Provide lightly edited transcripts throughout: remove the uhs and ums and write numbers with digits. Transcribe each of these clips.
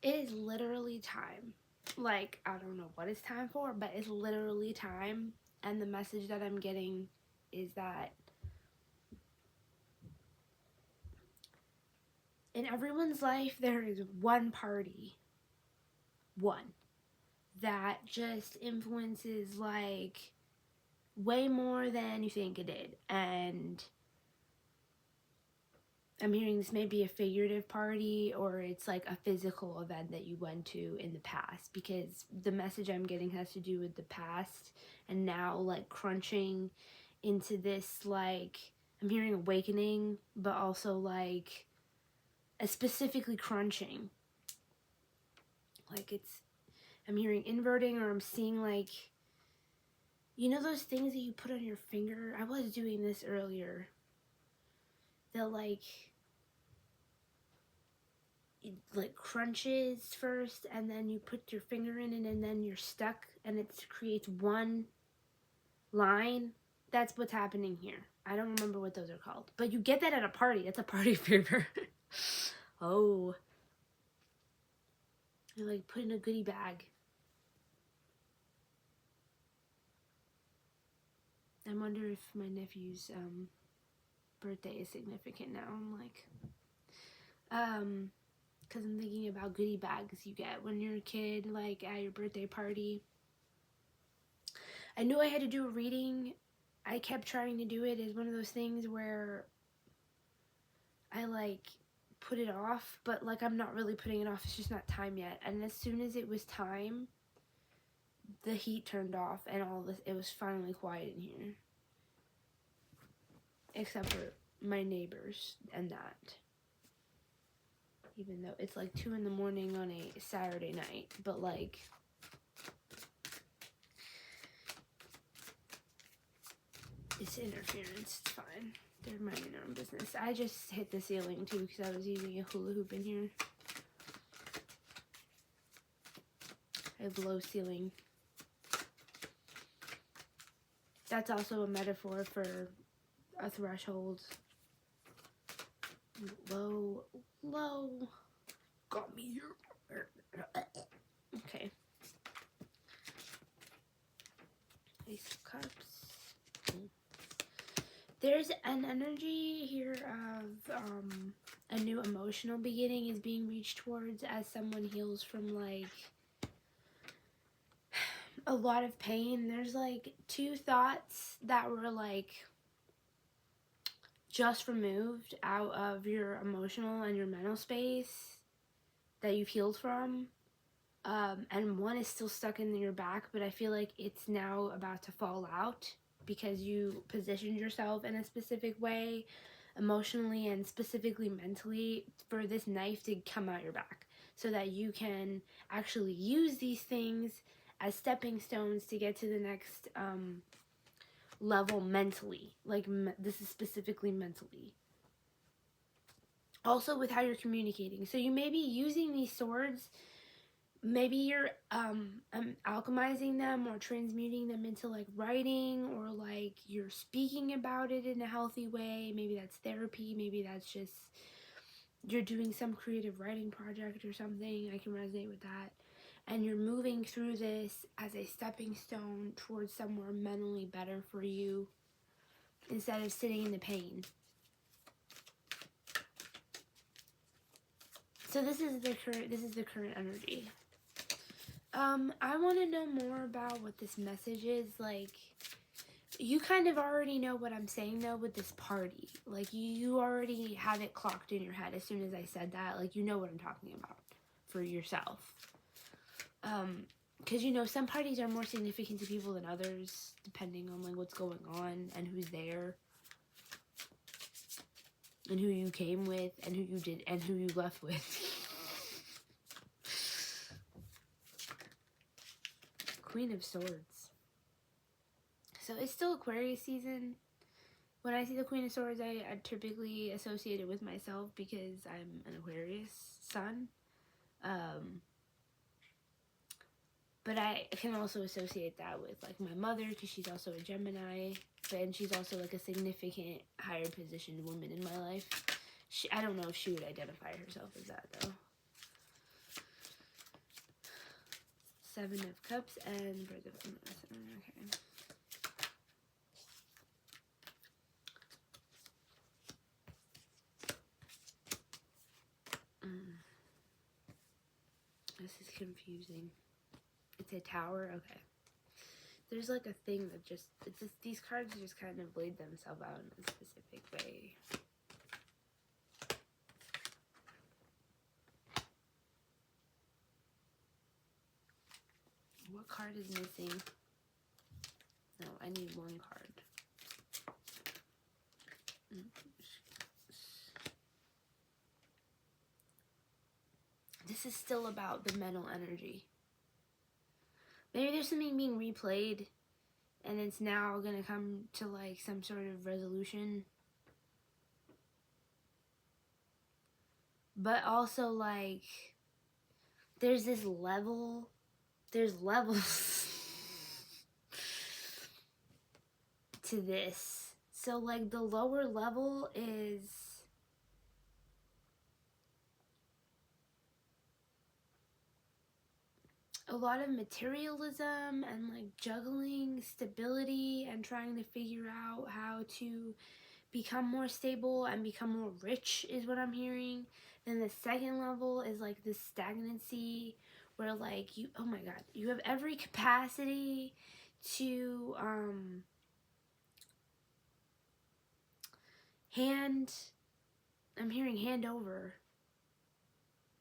It is literally time. Like, I don't know what it's time for, but it's literally time. And the message that I'm getting is that in everyone's life, there is one party, one, that just influences, like, way more than you think it did. And I'm hearing this may be a figurative party, or it's like a physical event that you went to in the past, because the message I'm getting has to do with the past and now, like, crunching into this, like, I'm hearing awakening, but also like a specifically crunching, like I'm hearing inverting, or I'm seeing, like, you know those things that you put on your finger? I was doing this earlier, that like crunches first, and then you put your finger in it, and then you're stuck, and it creates one line. That's what's happening here. I don't remember what those are called, but you get that at a party. That's a party favor. Oh, you like put in a goodie bag. I wonder if my nephew's birthday is significant now. I'm like, because I'm thinking about goodie bags you get when you're a kid, like at your birthday party. I knew I had to do a reading. I kept trying to do it. It's one of those things where I like put it off, but like I'm not really putting it off. It's just not time yet. And as soon as it was time, the heat turned off and all this. It was finally quiet in here, except for my neighbors and that. Even though it's like 2 in the morning on a Saturday night, but like it's interference. It's fine. They're minding their own business. I just hit the ceiling too because I was using a hula hoop in here. I have low ceiling. That's also a metaphor for a threshold. Low. Got me here. Okay. Ace of Cups. There's an energy here of a new emotional beginning is being reached towards as someone heals from like a lot of pain. There's like 2 thoughts that were like just removed out of your emotional and your mental space that you've healed from. And one is still stuck in your back, but I feel like it's now about to fall out because you positioned yourself in a specific way, emotionally and specifically mentally, for this knife to come out your back so that you can actually use these things as stepping stones to get to the next level mentally. Like, this is specifically mentally. Also with how you're communicating. So you may be using these swords. Maybe you're alchemizing them or transmuting them into like writing, or like you're speaking about it in a healthy way. Maybe that's therapy. Maybe that's just you're doing some creative writing project or something. I can resonate with that. And you're moving through this as a stepping stone towards somewhere mentally better for you instead of sitting in the pain. So this is the current energy. I want to know more about what this message is. Like, you kind of already know what I'm saying, though, with this party. Like, you already have it clocked in your head as soon as I said that. Like, you know what I'm talking about for yourself. Because, you know, some parties are more significant to people than others, depending on, like, what's going on and who's there. And who you came with and who you did and who you left with. Queen of Swords. So it's still Aquarius season. When I see the Queen of Swords, I typically associate it with myself because I'm an Aquarius sun. But I can also associate that with like my mother because she's also a Gemini. And she's also like a significant higher positioned woman in my life. I don't know if she would identify herself as that though. Seven of Cups and Bird of okay. This is confusing. It's a tower? Okay. There's like a thing that just, it's just, these cards just kind of laid themselves out in a specific way. What card is missing? No, I need one card. This is still about the mental energy. Maybe there's something being replayed and it's now gonna come to like some sort of resolution. But also like there's this level, there's levels to this. So like the lower level is a lot of materialism and like juggling stability and trying to figure out how to become more stable and become more rich is what I'm hearing. Then the second level is like this stagnancy where like you, oh my god, you have every capacity to I'm hearing hand over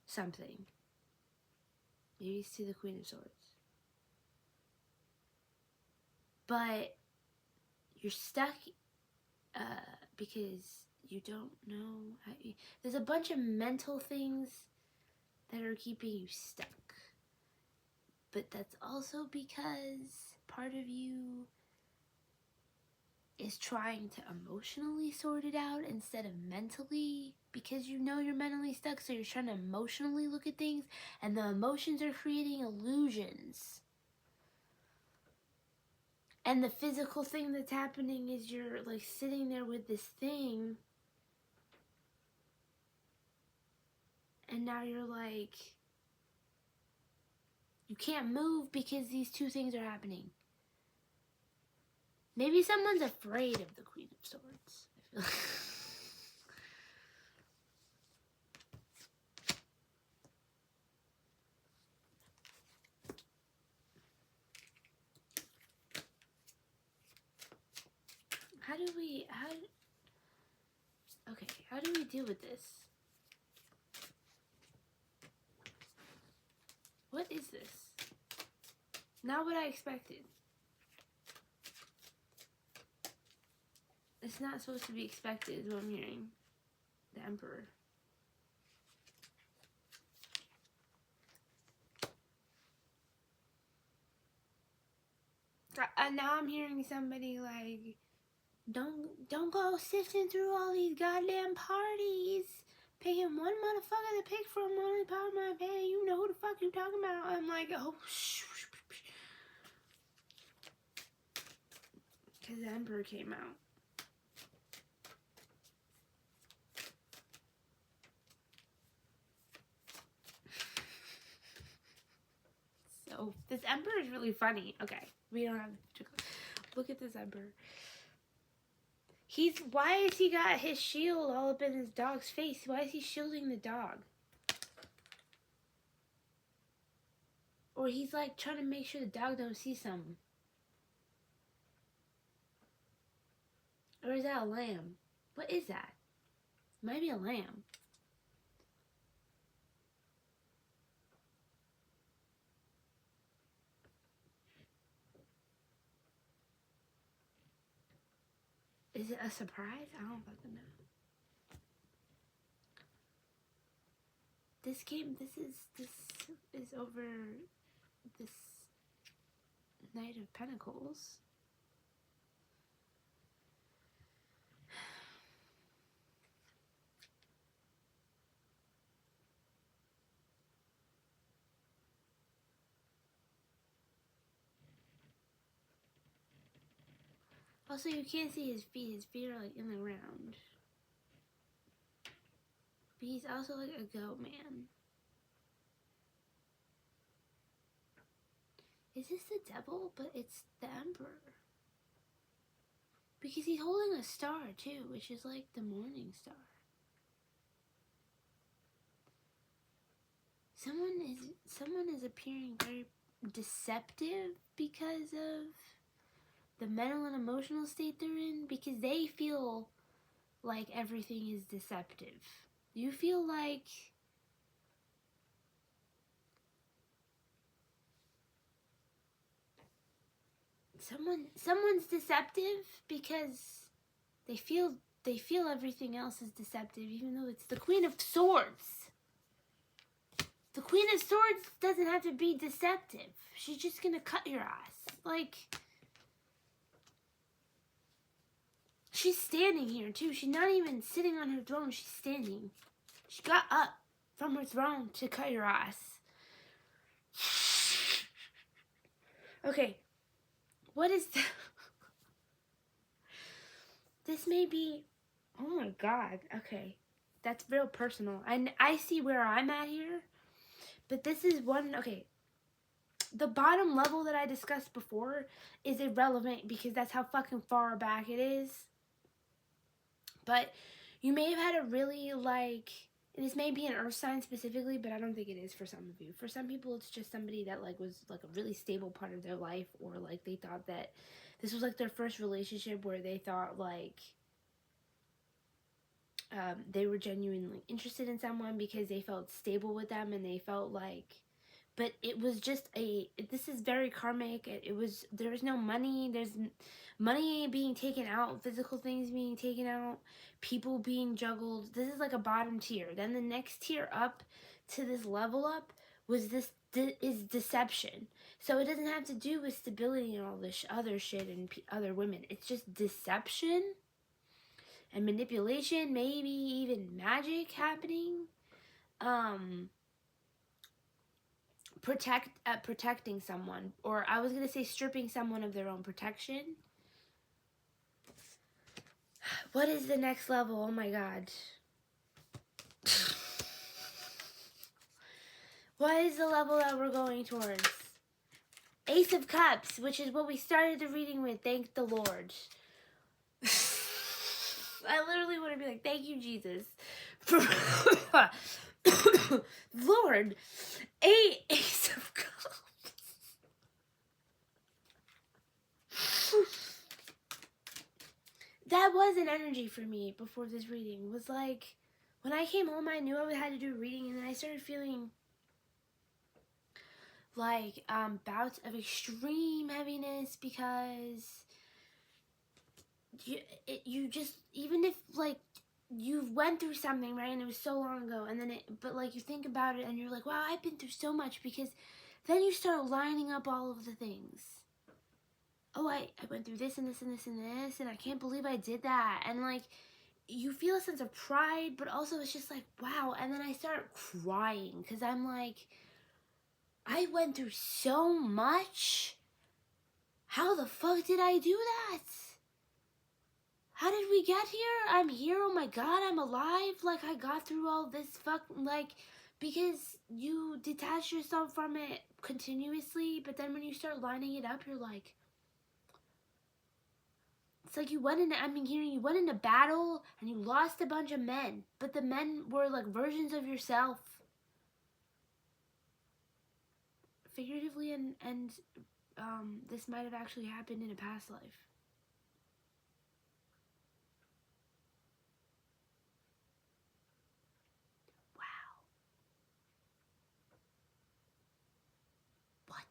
something. Maybe it's to the Queen of Swords. But you're stuck because you don't know how there's a bunch of mental things that are keeping you stuck. But that's also because part of you is trying to emotionally sort it out instead of mentally, because you know you're mentally stuck, so you're trying to emotionally look at things, and the emotions are creating illusions. And the physical thing that's happening is you're like sitting there with this thing, and now you're like, you can't move because these two things are happening. Maybe someone's afraid of the Queen of Swords. I feel like how do we deal with this? What is this? Not what I expected. It's not supposed to be expected, is what I'm hearing. The Emperor. Now I'm hearing somebody like, don't go sifting through all these goddamn parties, picking one motherfucker to pick from one part of my band. You know who the fuck you talking about? I'm like, oh, because the Emperor came out. So this Emperor is really funny. Okay, we don't have to look at this Emperor. Why has he got his shield all up in his dog's face? Why is he shielding the dog? Or he's like trying to make sure the dog don't see something. Or is that a lamb? What is that? Might be a lamb. Is it a surprise? I don't fucking know. This is over this Knight of Pentacles. Also, you can't see his feet. His feet are like in the ground. But he's also like a goat man. Is this the devil? But it's the emperor. Because he's holding a star too, which is like the morning star. Someone is appearing very deceptive because of the mental and emotional state they're in, because they feel like everything is deceptive. You feel like someone's deceptive because they feel everything else is deceptive, even though it's the Queen of Swords. The Queen of Swords doesn't have to be deceptive. She's just gonna cut your ass. Like, she's standing here too. She's not even sitting on her throne. She's standing. She got up from her throne to cut your ass. Okay, what is that? This may be, oh my god, okay. That's real personal. And I see where I'm at here. But this is one, okay. The bottom level that I discussed before is irrelevant because that's how fucking far back it is. But you may have had a really, like, this may be an earth sign specifically, but I don't think it is for some of you. For some people, it's just somebody that, like, was, like, a really stable part of their life, or, like, they thought that this was, like, their first relationship where they thought, like, they were genuinely interested in someone because they felt stable with them, and they felt like, but it was just this is very karmic. There was no money. There's money being taken out, physical things being taken out, people being juggled. This is like a bottom tier. Then the next tier up to this level up was is deception. So it doesn't have to do with stability and all this other shit and other women. It's just deception and manipulation, maybe even magic happening. Protecting someone, or I was gonna say stripping someone of their own protection. What is the next level? Oh my god. What is the level that we're going towards? Ace of Cups, which is what we started the reading with. Thank the Lord. I literally want to be like, thank you, Jesus. Lord, Ace of Cups. That was an energy for me before this reading. It was like, when I came home, I knew I had to do a reading, and then I started feeling like bouts of extreme heaviness, because you just, even if like you went through something, right, and it was so long ago, and then but like you think about it and you're like, wow, I've been through so much, because then you start lining up all of the things. Oh, I went through this and this and this and this, and I can't believe I did that. And like, you feel a sense of pride, but also it's just like, wow. And then I start crying because I'm like, I went through so much. How the fuck did I do that? How did we get here? I'm here. Oh my god, I'm alive. Like, I got through all this like, because you detach yourself from it continuously, but then when you start lining it up, you're like, it's like you went into battle and you lost a bunch of men, but the men were like versions of yourself. Figuratively, and this might have actually happened in a past life. Wow. What?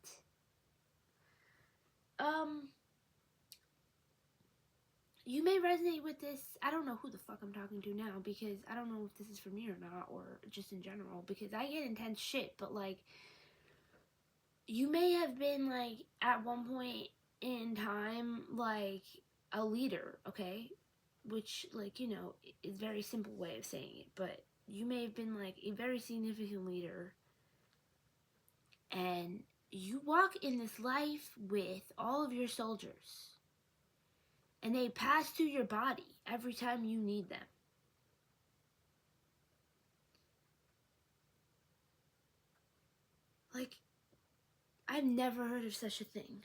You may resonate with this. I don't know who the fuck I'm talking to now, because I don't know if this is for me or not, or just in general, because I get intense shit, but like, you may have been like at one point in time like a leader, okay, which, like, you know, is a very simple way of saying it, but you may have been like a very significant leader, and you walk in this life with all of your soldiers, and they pass through your body every time you need them. Like, I I've never heard of such a thing.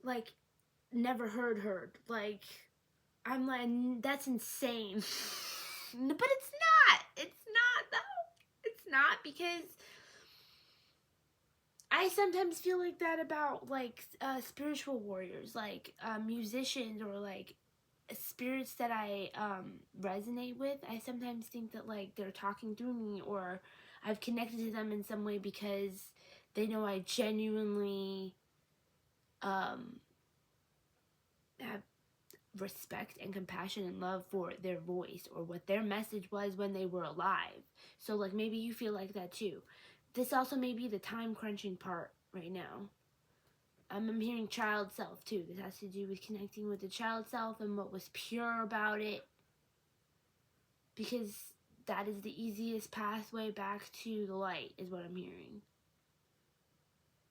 Like, never heard. Like, I'm like, that's insane. But it's not. It's not, though. It's not, because I sometimes feel like that about, like, spiritual warriors, like, musicians, or, like, spirits that I resonate with. I sometimes think that, like, they're talking through me, or I've connected to them in some way because they know I genuinely have respect and compassion and love for their voice, or what their message was when they were alive. So, like, maybe you feel like that too. This also may be the time crunching part right now. I'm hearing child self too. This has to do with connecting with the child self and what was pure about it, because that is the easiest pathway back to the light, is what I'm hearing.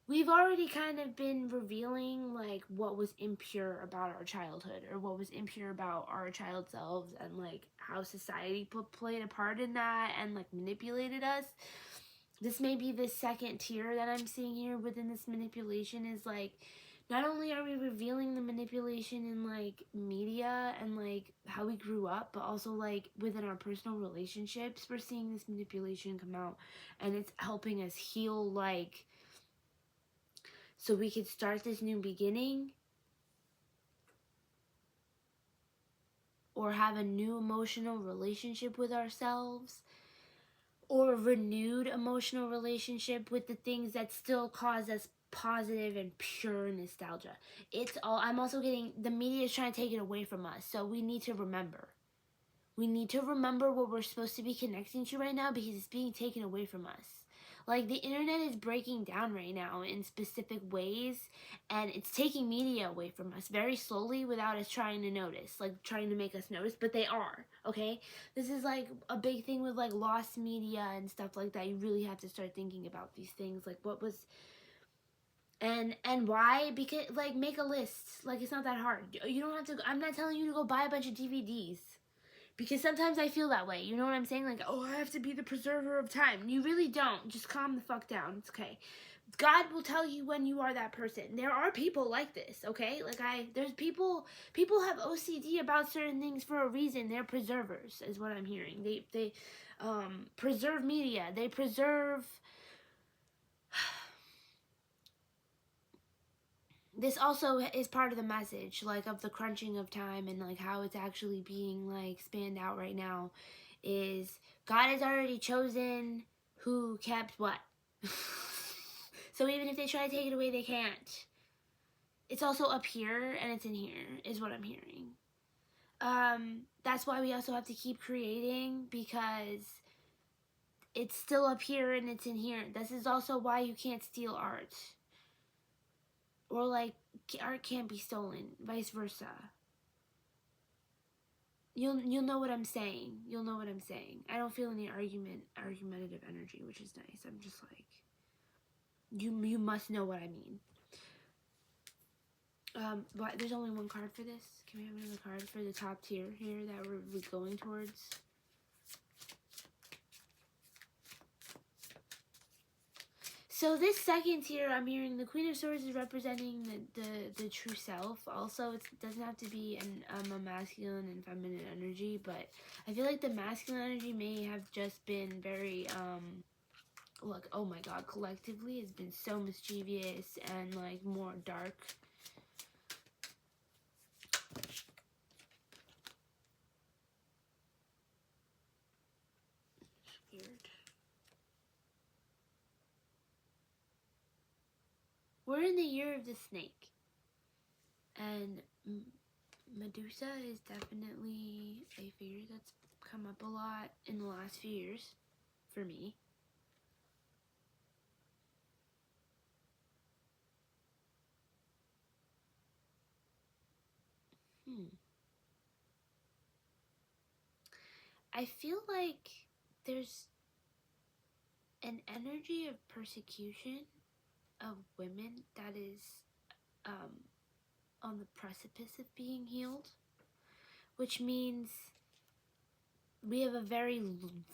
We've already kind of been revealing, like, what was impure about our childhood, or what was impure about our child selves, and, like, how society played a part in that and, like, manipulated us. This may be the second tier that I'm seeing here within this manipulation, is, like, not only are we revealing the manipulation in, like, media and, like, how we grew up, but also, like, within our personal relationships, we're seeing this manipulation come out, and it's helping us heal, like, so we could start this new beginning, or have a new emotional relationship with ourselves, or a renewed emotional relationship with the things that still cause us positive and pure nostalgia. It's all, I'm also getting, the media is trying to take it away from us, so we need to remember. We need to remember what we're supposed to be connecting to right now, because it's being taken away from us. Like, the internet is breaking down right now in specific ways, and it's taking media away from us very slowly without us trying to notice, like, trying to make us notice, but they are, okay? This is, like, a big thing with, like, lost media and stuff like that. You really have to start thinking about these things, like, what was, and why, because, like, make a list. Like, it's not that hard. You don't have to, I'm not telling you to go buy a bunch of DVDs. Because sometimes I feel that way. You know what I'm saying? Like, oh, I have to be the preserver of time. You really don't. Just calm the fuck down. It's okay. God will tell you when you are that person. There are people like this, okay? Like, there's people have OCD about certain things for a reason. They're preservers, is what I'm hearing. They preserve media. They preserve. This also is part of the message, like, of the crunching of time, and, like, how it's actually being, like, spanned out right now, is God has already chosen who kept what. So even if they try to take it away, they can't. It's also up here, and it's in here, is what I'm hearing. That's why we also have to keep creating, because it's still up here and it's in here. This is also why you can't steal art. Or, like, art can't be stolen, vice versa. You'll know what I'm saying. You'll know what I'm saying. I don't feel any argumentative energy, which is nice. I'm just like, you must know what I mean. But there's only one card for this. Can we have another card for the top tier here that we're going towards? So this second tier, I'm hearing the Queen of Swords is representing the true self. Also, it doesn't have to be a masculine and feminine energy, but I feel like the masculine energy may have just been very, look, oh my god, collectively it's been so mischievous and, like, more dark. Weird. We're in the year of the snake, and Medusa is definitely a figure that's come up a lot in the last few years for me. I feel like there's an energy of persecution of women that is on the precipice of being healed, which means we have a very,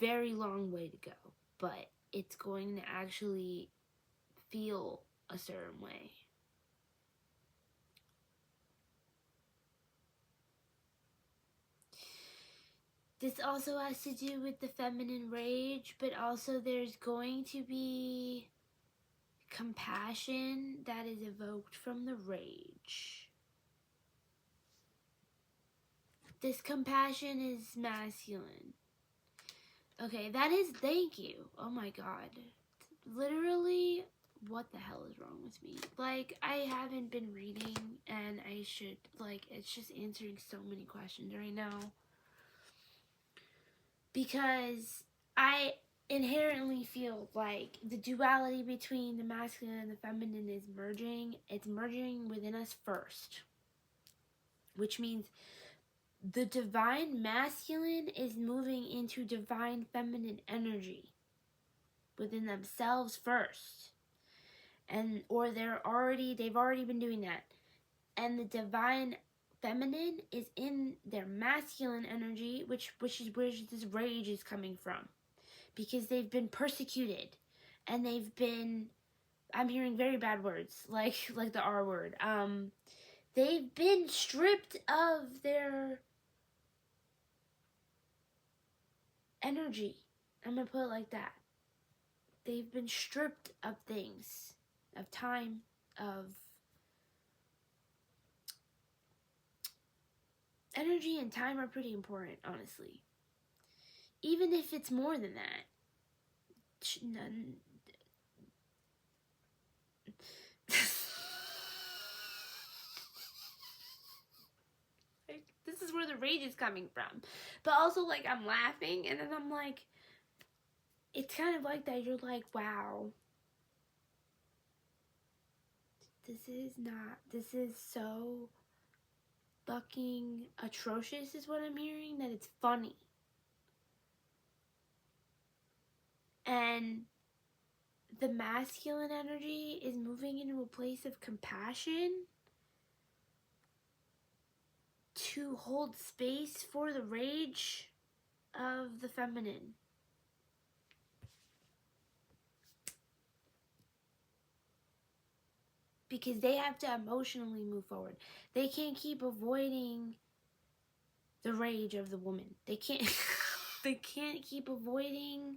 very long way to go, but it's going to actually feel a certain way. This also has to do with the feminine rage, but also there's going to be compassion that is evoked from the rage. This compassion is masculine. Okay, that is, thank you. Oh my god. Literally, what the hell is wrong with me? Like, I haven't been reading, and I should, like, it's just answering so many questions right now. Because I inherently feel like the duality between the masculine and the feminine is merging. It's merging within us first. Which means the divine masculine is moving into divine feminine energy within themselves first. And or they've already been doing that. And the divine feminine is in their masculine energy, which is where this rage is coming from. Because they've been persecuted, and they've been, I'm hearing very bad words, like the R word. They've been stripped of their energy. I'm gonna put it like that. They've been stripped of things, of time, of energy, and time are pretty important, honestly. Even if it's more than that. Like, this is where the rage is coming from. But also, like, I'm laughing, and then I'm like, it's kind of like that. You're like, wow. This is so fucking atrocious is what I'm hearing, that it's funny. And the masculine energy is moving into a place of compassion to hold space for the rage of the feminine. Because they have to emotionally move forward. They can't keep avoiding the rage of the woman. They can't they can't keep avoiding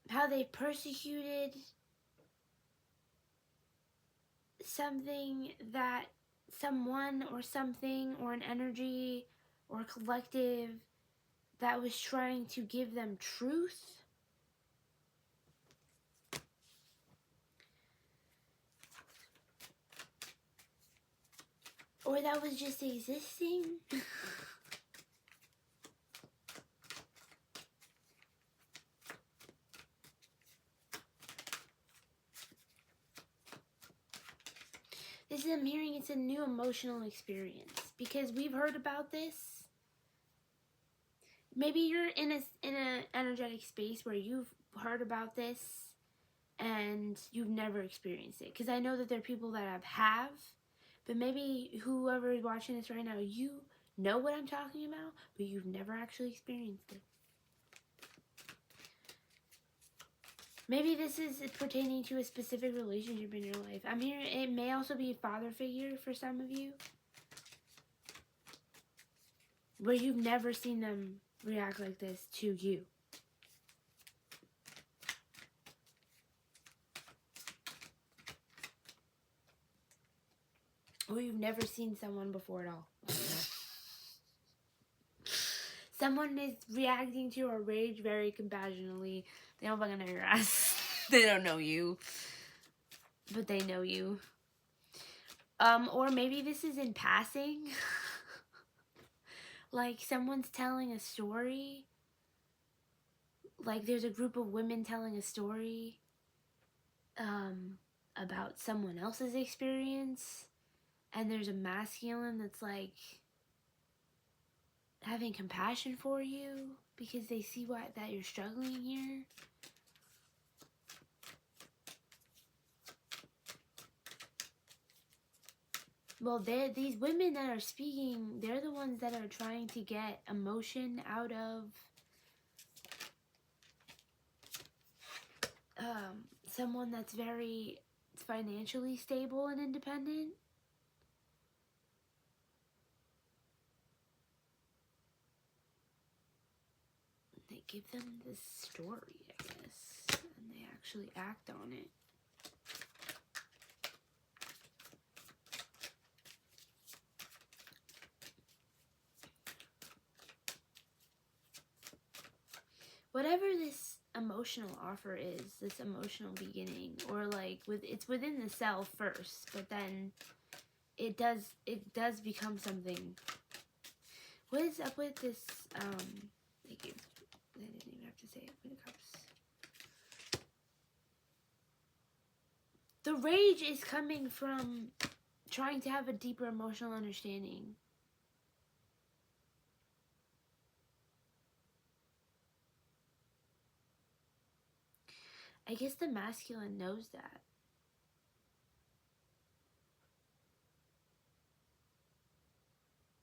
how they persecuted something that someone or something or an energy or a collective that was trying to give them truth. Or that was just existing. This is, I'm hearing it's a new emotional experience. Because we've heard about this. Maybe you're in a energetic space where you've heard about this and you've never experienced it. Because I know that there are people that have. But maybe whoever is watching this right now, you know what I'm talking about, but you've never actually experienced it. Maybe this is pertaining to a specific relationship in your life. I'm hearing it may also be a father figure for some of you, where you've never seen them react like this to you. Or you've never seen someone before at all. Someone is reacting to your rage very compassionately. They don't fucking know your ass. They don't know you. But they know you. Or maybe this is in passing. Like someone's telling a story. Like there's a group of women telling a story about someone else's experience. And there's a masculine that's like having compassion for you because they see that you're struggling here. Well, these women that are speaking, they're the ones that are trying to get emotion out of someone that's very financially stable and independent. They give them this story, I guess, and they actually act on it. Whatever this emotional offer is, this emotional beginning, or like it's within the self first, but then it does become something. What is up with this? They didn't even have to say it. Queen of Cups. The rage is coming from trying to have a deeper emotional understanding. I guess the masculine knows that.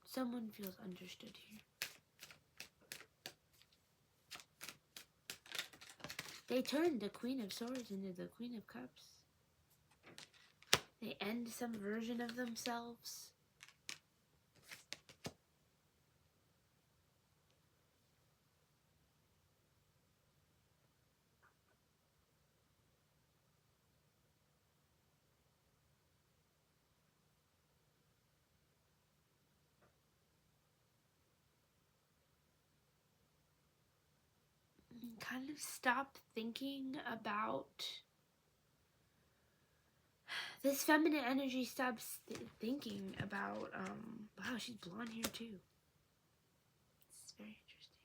Someone feels understood here. They turned the Queen of Swords into the Queen of Cups. They end some version of themselves. Kind of stop thinking about this feminine energy. Stops thinking about wow, she's blonde hair too. It's very interesting.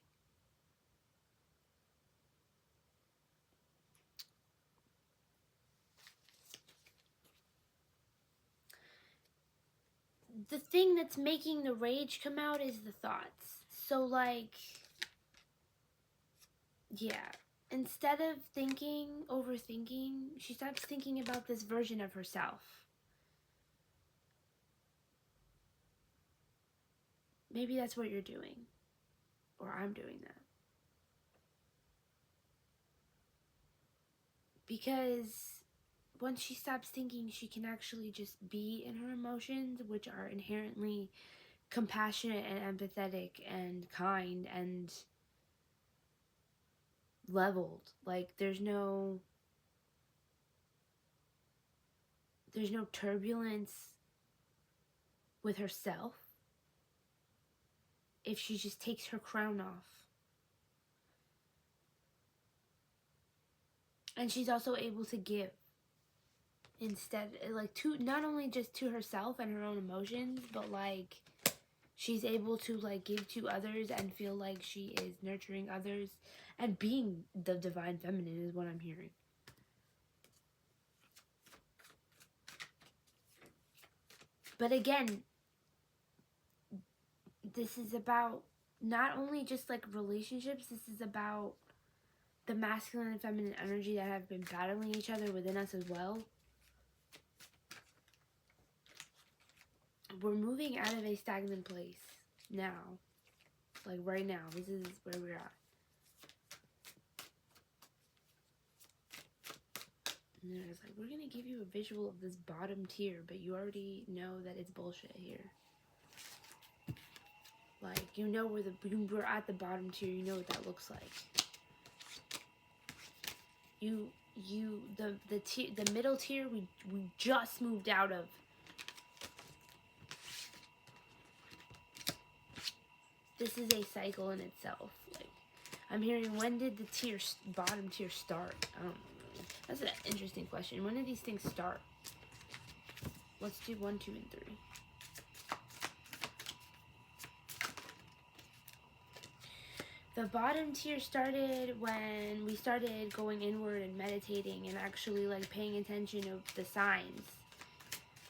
The thing that's making the rage come out is the thoughts. So like, yeah, instead of overthinking, she stops thinking about this version of herself. Maybe that's what you're doing. Or I'm doing that. Because once she stops thinking, she can actually just be in her emotions, which are inherently compassionate and empathetic and kind and leveled. Like there's no turbulence with herself if she just takes her crown off. And she's also able to give instead, like, to not only just to herself and her own emotions, but like she's able to like give to others and feel like she is nurturing others and being the divine feminine is what I'm hearing. But again, this is about not only just like relationships, this is about the masculine and feminine energy that have been battling each other within us as well. We're moving out of a stagnant place now. Like right now, this is where we're at. And they're just like, we're gonna give you a visual of this bottom tier, but you already know that it's bullshit here. Like, you know we're at the bottom tier, you know what that looks like. The middle tier we just moved out of. This is a cycle in itself. Like, I'm hearing, when did the bottom tier start? I don't know. That's an interesting question. When did these things start? Let's do 1, 2, and 3. The bottom tier started when we started going inward and meditating and actually like paying attention of the signs.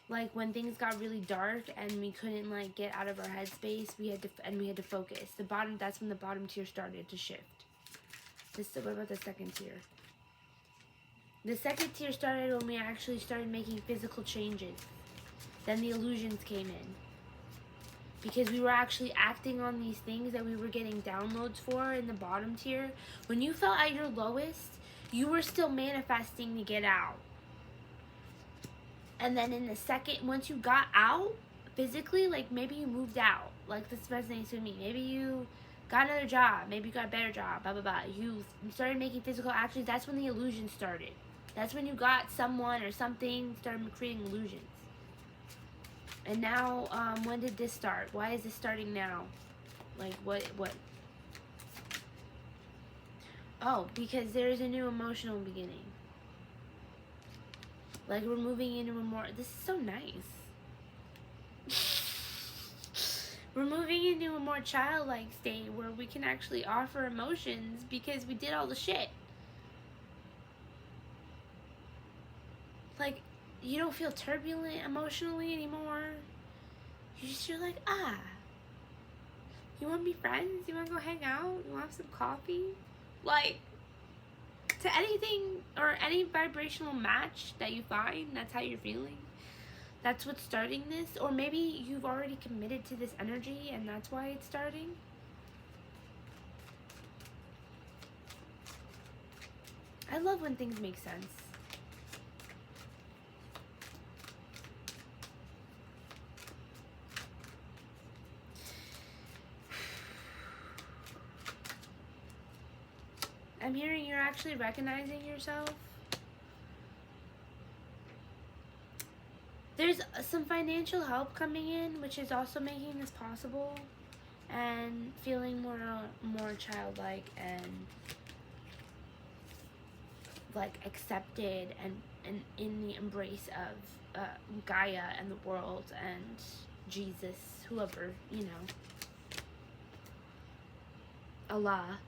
Like when things got really dark and we couldn't like get out of our headspace, we had to focus. That's when the bottom tier started to shift. What about the second tier? The second tier started when we actually started making physical changes. Then the illusions came in. Because we were actually acting on these things that we were getting downloads for in the bottom tier. When you felt at your lowest, you were still manifesting to get out. And then in the second, once you got out physically, like maybe you moved out, like this resonates with me. Maybe you got another job, maybe you got a better job, blah blah blah. You started making physical actions. That's when the illusion started. That's when you got someone or something, started creating illusions. And now, when did this start? Why is this starting now? Like, what? Oh, because there's a new emotional beginning. Like, we're moving into a more... This is so nice. We're moving into a more childlike state where we can actually offer emotions because we did all the shit. Like, you don't feel turbulent emotionally anymore. You're like, you want to be friends? You want to go hang out? You want to have some coffee? Like, to anything or any vibrational match that you find, that's how you're feeling. That's what's starting this. Or maybe you've already committed to this energy and that's why it's starting. I love when things make sense. I'm hearing you're actually recognizing yourself. There's some financial help coming in, which is also making this possible, and feeling more childlike and like accepted and in the embrace of Gaia and the world and Jesus, whoever, you know, Allah.